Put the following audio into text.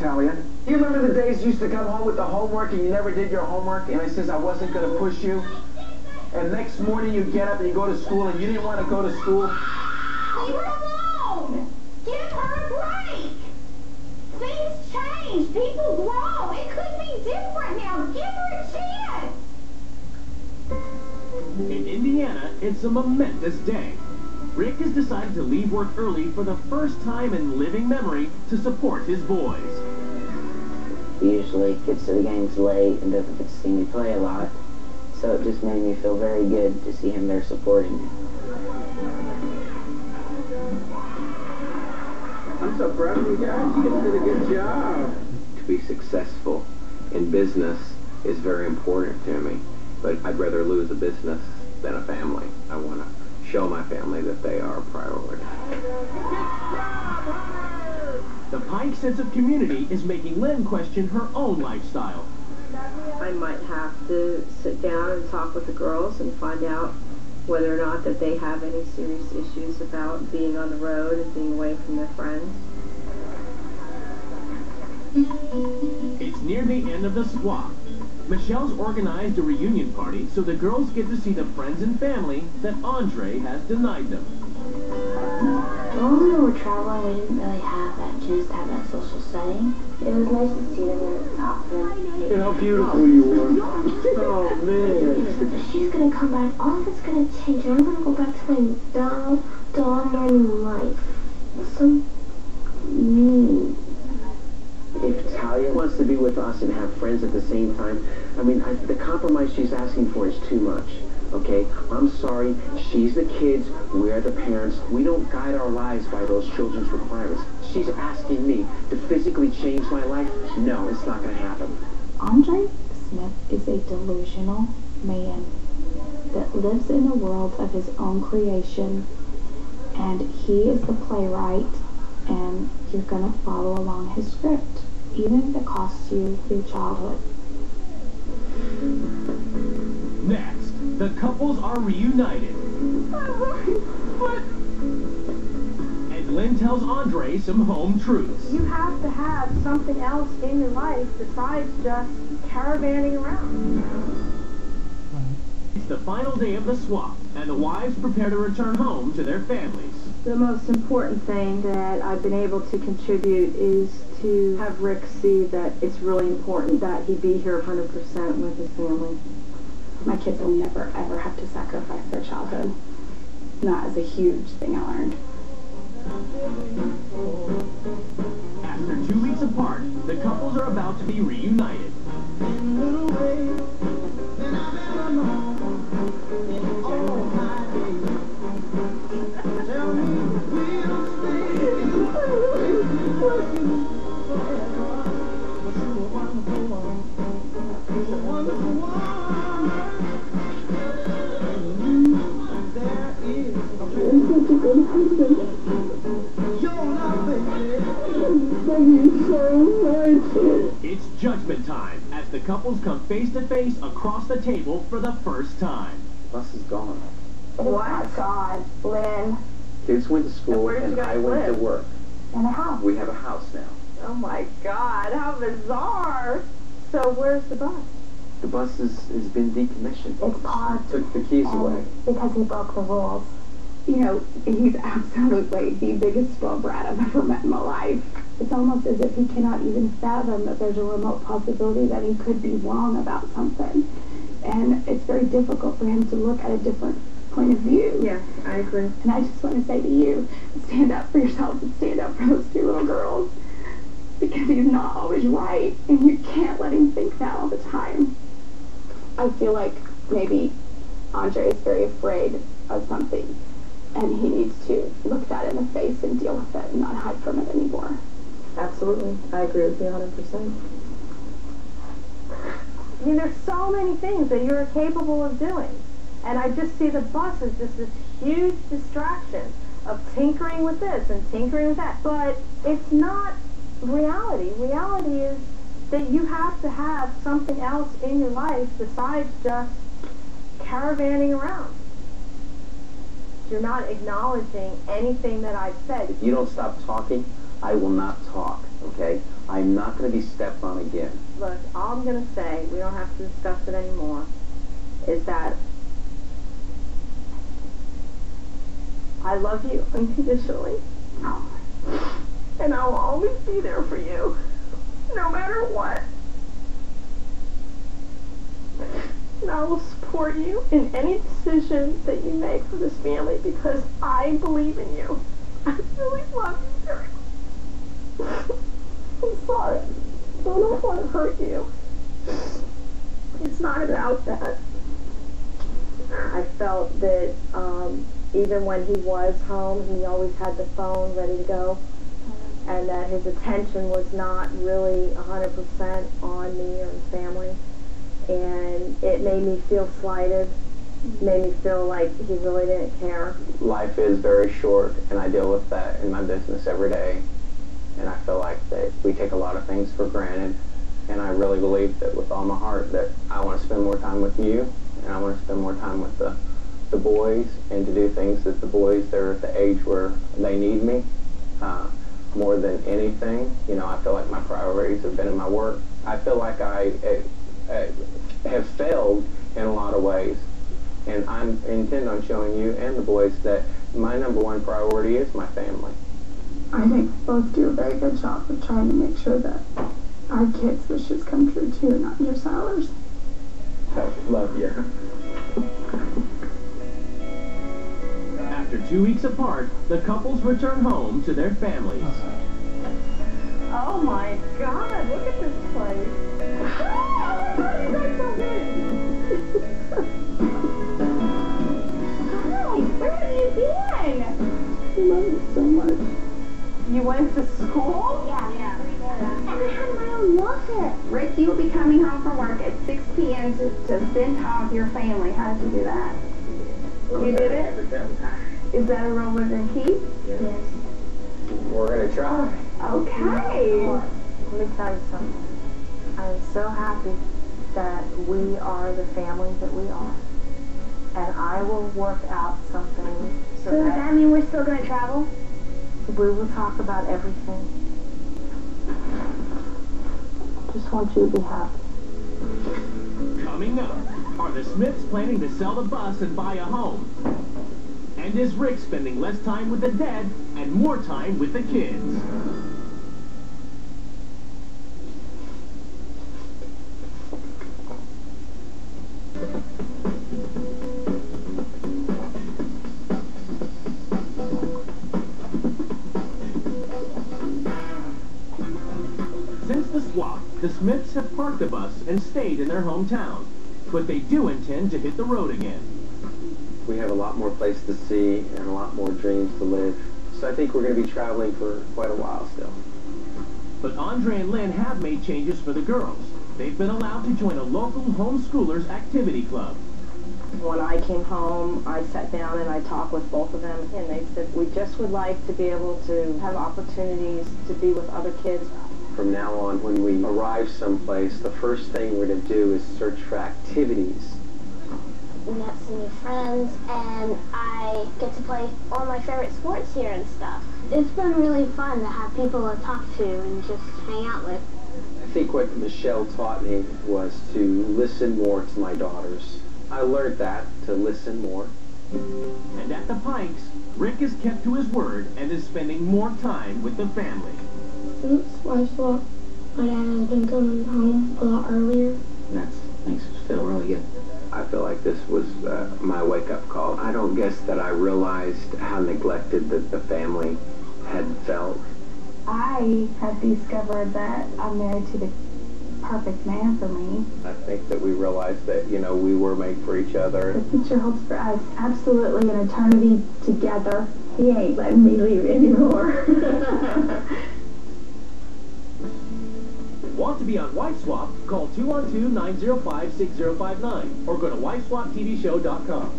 Talia. Do you remember the days you used to come home with the homework and you never did your homework, and I says I wasn't going to push you? And next morning you get up and you go to school and you didn't want to go to school? Leave her alone! Give her a break! Things change. People grow. It could be different now. Give her a chance! In Indiana, it's a momentous day. Rick has decided to leave work early for the first time in living memory to support his boys. He usually gets to the games late and doesn't get to see me play a lot, so it just made me feel very good to see him there supporting me. I'm so proud of you guys. You did a good job. To be successful in business is very important to me, but I'd rather lose a business than a family. I want to show my family that they are a priority. The Pike sense of community is making Lynn question her own lifestyle. I might have to sit down and talk with the girls and find out whether or not that they have any serious issues about being on the road and being away from their friends. It's near the end of the swap. Michelle's organized a reunion party so the girls get to see the friends and family that Andre has denied them. When we were traveling, we didn't really have that chance to have that social setting. It was nice to see them and talk to them. Look at how beautiful you are. Oh, man. If she's gonna come back, all of it's gonna change. I'm gonna go back to my dull, normal life. So mean. If Talia wants to be with us and have friends at the same time, I mean, the compromise she's asking for is too much, okay? I'm sorry, she's the kids, we're the parents. We don't guide our lives by those children's requirements. She's asking me to physically change my life? No, it's not going to happen. Andre Smith is a delusional man that lives in a world of his own creation, and he is the playwright, and you're going to follow along his script, even if it costs you your childhood. Next, the couples are reunited. What? And Lynn tells Andre some home truths. You have to have something else in your life besides just caravanning around. It's the final day of the swap, and the wives prepare to return home to their families. The most important thing that I've been able to contribute is to have Rick see that it's really important that he be here 100% with his family. My kids will never, ever have to sacrifice their childhood. That is a huge thing I learned. After 2 weeks apart, the couples are about to be reunited. It's judgment time as the couples come face to face across the table for the first time. The bus is gone. What? God, Lynn. Kids went to school and I went to work. And a house. We have a house now. Oh my God, how bizarre. So where's the bus? The bus has been decommissioned. It's parked. Took the keys away. Because he broke the rules. You know, he's absolutely the biggest spoiled brat I've ever met in my life. It's almost as if he cannot even fathom that there's a remote possibility that he could be wrong about something. And it's very difficult for him to look at a different point of view. Yeah, I agree. And I just want to say to you, stand up for yourself and stand up for those two little girls. Because he's not always right, and you can't let him think that all the time. I feel like maybe Andre is very afraid of something, and he needs to look that in the face and deal with it and not hide from it anymore. Absolutely. I agree with you 100%. I mean, there's so many things that you're capable of doing. And I just see the bus as just this huge distraction of tinkering with this and tinkering with that. But it's not reality. Reality is that you have to have something else in your life besides just caravanning around. You're not acknowledging anything that I've said. If you don't stop talking, I will not talk, okay? I'm not going to be stepped on again. Look, all I'm going to say, we don't have to discuss it anymore, is that I love you unconditionally. And I will always be there for you, no matter what. And I will support you in any decision that you make for this family because I believe in you. I really love you very much. I'm sorry. I don't want to hurt you. It's not about that. I felt that even when he was home, he always had the phone ready to go, and that his attention was not really 100% on me or the family. And it made me feel slighted, made me feel like he really didn't care. Life is very short, and I deal with that in my business every day. And I feel like that we take a lot of things for granted. And I really believe that with all my heart that I want to spend more time with you, and I want to spend more time with the boys, and to do things that the boys, they're at the age where they need me more than anything. You know, I feel like my priorities have been in my work. I feel like I have failed in a lot of ways, and I intend on showing you and the boys that my number one priority is my family. I think both do a very good job of trying to make sure that our kids' wishes come true too, not just ours. I love you. After 2 weeks apart, the couples return home to their families. Oh my God, look at this place. Hi, where have you been? I love you so much. You went to school? Yeah. And I had my own walker. Rick, you will be coming home from work at 6 p.m. to spend time with your family. How did you do that? You did it? Is that a role we're going to keep? Yes. We're going to try. Okay. Let me tell you something. I'm so happy that we are the family that we are. And I will work out something So does that mean we're still going to travel? we will talk about everything. Just want you to be happy. Coming up, are the Smiths planning to sell the bus and buy a home? And is Rick spending less time with the dad and more time with the kids? Since the swap, the Smiths have parked the bus and stayed in their hometown. But they do intend to hit the road again. We have a lot more places to see and a lot more dreams to live. So I think we're going to be traveling for quite a while still. But Andre and Lynn have made changes for the girls. They've been allowed to join a local homeschoolers activity club. When I came home, I sat down and I talked with both of them, and they said, we just would like to be able to have opportunities to be with other kids. From now on, when we arrive someplace, the first thing we're going to do is search for activities. We met some new friends, and I get to play all my favorite sports here and stuff. It's been really fun to have people to talk to and just hang out with. I think what Michelle taught me was to listen more to my daughters. I learned that, to listen more. And at the Pikes, Rick has kept to his word and is spending more time with the family. Since I saw my dad has been coming home a lot earlier. And that makes us feel really good. I feel like this was my wake-up call. I don't guess that I realized how neglected that the family had felt. I have discovered that I'm married to the perfect man for me. I think that we realized that, you know, we were made for each other. The future holds for us absolutely an eternity together. He ain't letting me leave anymore. Want to be on Wife Swap? Call 212-905-6059 or go to wifeswaptvshow.com.